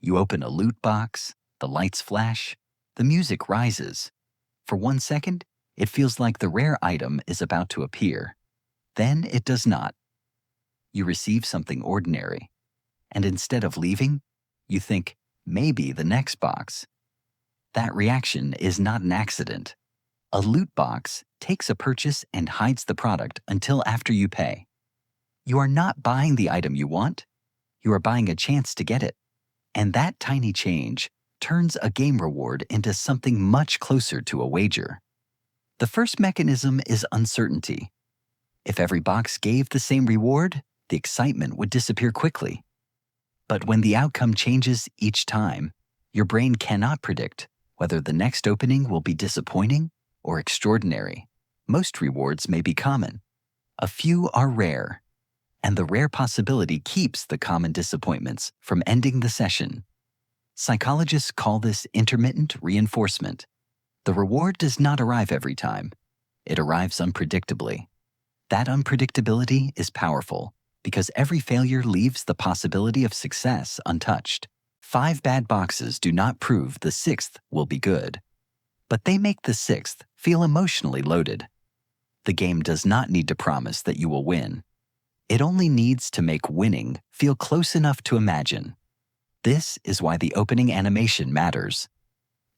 You open a loot box, the lights flash, the music rises. For 1 second, it feels like the rare item is about to appear. Then it does not. You receive something ordinary, and instead of leaving, you think, maybe the next box. That reaction is not an accident. A loot box takes a purchase and hides the product until after you pay. You are not buying the item you want, you are buying a chance to get it. And that tiny change turns a game reward into something much closer to a wager. The first mechanism is uncertainty. If every box gave the same reward, the excitement would disappear quickly. But when the outcome changes each time, your brain cannot predict whether the next opening will be disappointing or extraordinary. Most rewards may be common. A few are rare, and the rare possibility keeps the common disappointments from ending the session. Psychologists call this intermittent reinforcement. The reward does not arrive every time. It arrives unpredictably. That unpredictability is powerful because every failure leaves the possibility of success untouched. 5 bad boxes do not prove the 6th will be good, but they make the 6th feel emotionally loaded. The game does not need to promise that you will win. It only needs to make winning feel close enough to imagine. This is why the opening animation matters.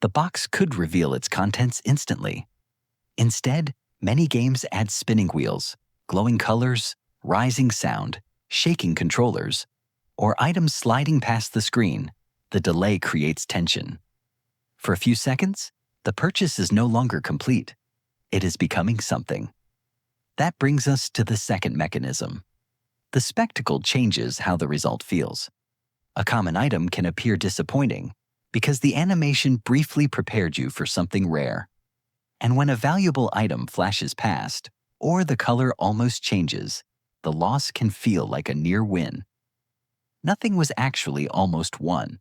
The box could reveal its contents instantly. Instead, many games add spinning wheels, glowing colors, rising sound, shaking controllers, or items sliding past the screen. The delay creates tension. For a few seconds, the purchase is no longer complete. It is becoming something. That brings us to the second mechanism. The spectacle changes how the result feels. A common item can appear disappointing because the animation briefly prepared you for something rare. And when a valuable item flashes past, or the color almost changes, the loss can feel like a near win. Nothing was actually almost won.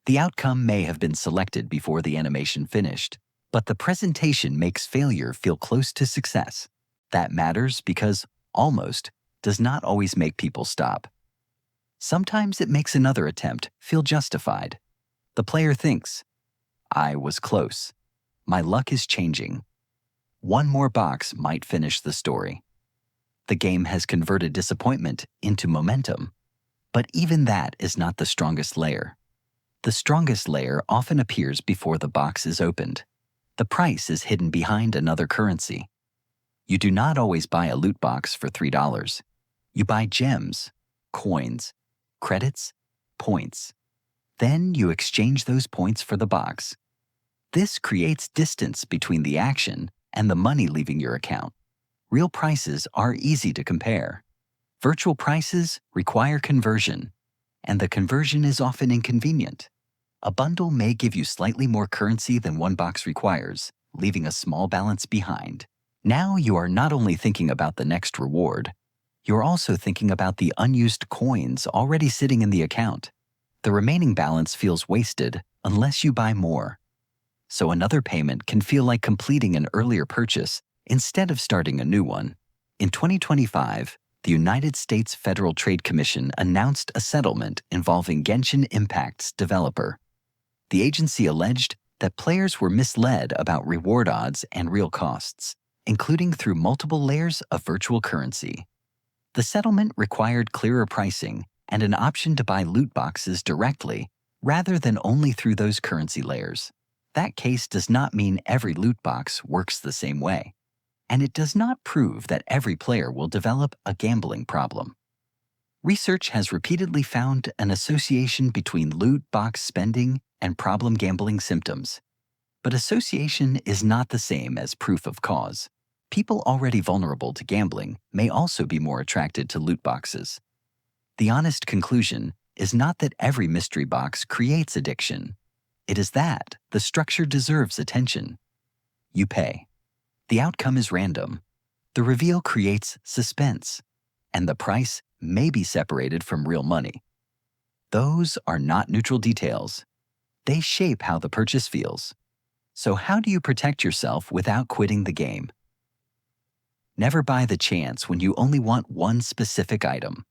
The outcome may have been selected before the animation finished, but the presentation makes failure feel close to success. That matters because almost does not always make people stop. Sometimes it makes another attempt feel justified. The player thinks, I was close. My luck is changing. One more box might finish the story. The game has converted disappointment into momentum, but even that is not the strongest layer. The strongest layer often appears before the box is opened. The price is hidden behind another currency. You do not always buy a loot box for $3. You buy gems, coins, credits, points. Then you exchange those points for the box. This creates distance between the action and the money leaving your account. Real prices are easy to compare. Virtual prices require conversion, and the conversion is often inconvenient. A bundle may give you slightly more currency than one box requires, leaving a small balance behind. Now you are not only thinking about the next reward, you're also thinking about the unused coins already sitting in the account. The remaining balance feels wasted unless you buy more. So another payment can feel like completing an earlier purchase instead of starting a new one. In 2025, the United States Federal Trade Commission announced a settlement involving Genshin Impact's developer. The agency alleged that players were misled about reward odds and real costs, including through multiple layers of virtual currency. The settlement required clearer pricing and an option to buy loot boxes directly rather than only through those currency layers. That case does not mean every loot box works the same way, and it does not prove that every player will develop a gambling problem. Research has repeatedly found an association between loot box spending and problem gambling symptoms. But association is not the same as proof of cause. People already vulnerable to gambling may also be more attracted to loot boxes. The honest conclusion is not that every mystery box creates addiction. It is that the structure deserves attention. You pay. The outcome is random. The reveal creates suspense, and the price may be separated from real money. Those are not neutral details. They shape how the purchase feels. So how do you protect yourself without quitting the game? Never buy the chance when you only want one specific item.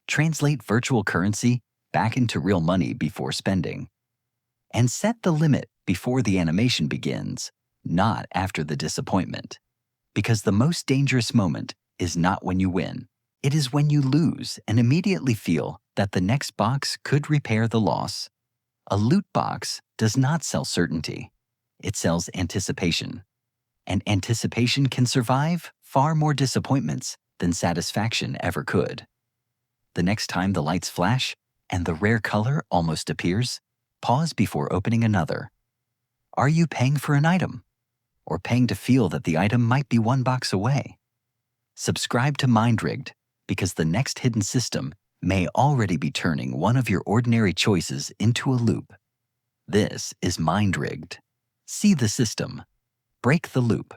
Translate virtual currency back into real money before spending. And set the limit before the animation begins, not after the disappointment. Because the most dangerous moment is not when you win. It is when you lose and immediately feel that the next box could repair the loss. A loot box does not sell certainty. It sells anticipation. And anticipation can survive far more disappointments than satisfaction ever could. The next time the lights flash and the rare color almost appears, pause before opening another. Are you paying for an item? Or paying to feel that the item might be one box away? Subscribe to Mind Rigged, because the next hidden system may already be turning one of your ordinary choices into a loop. This is Mind Rigged. See the system. Break the loop.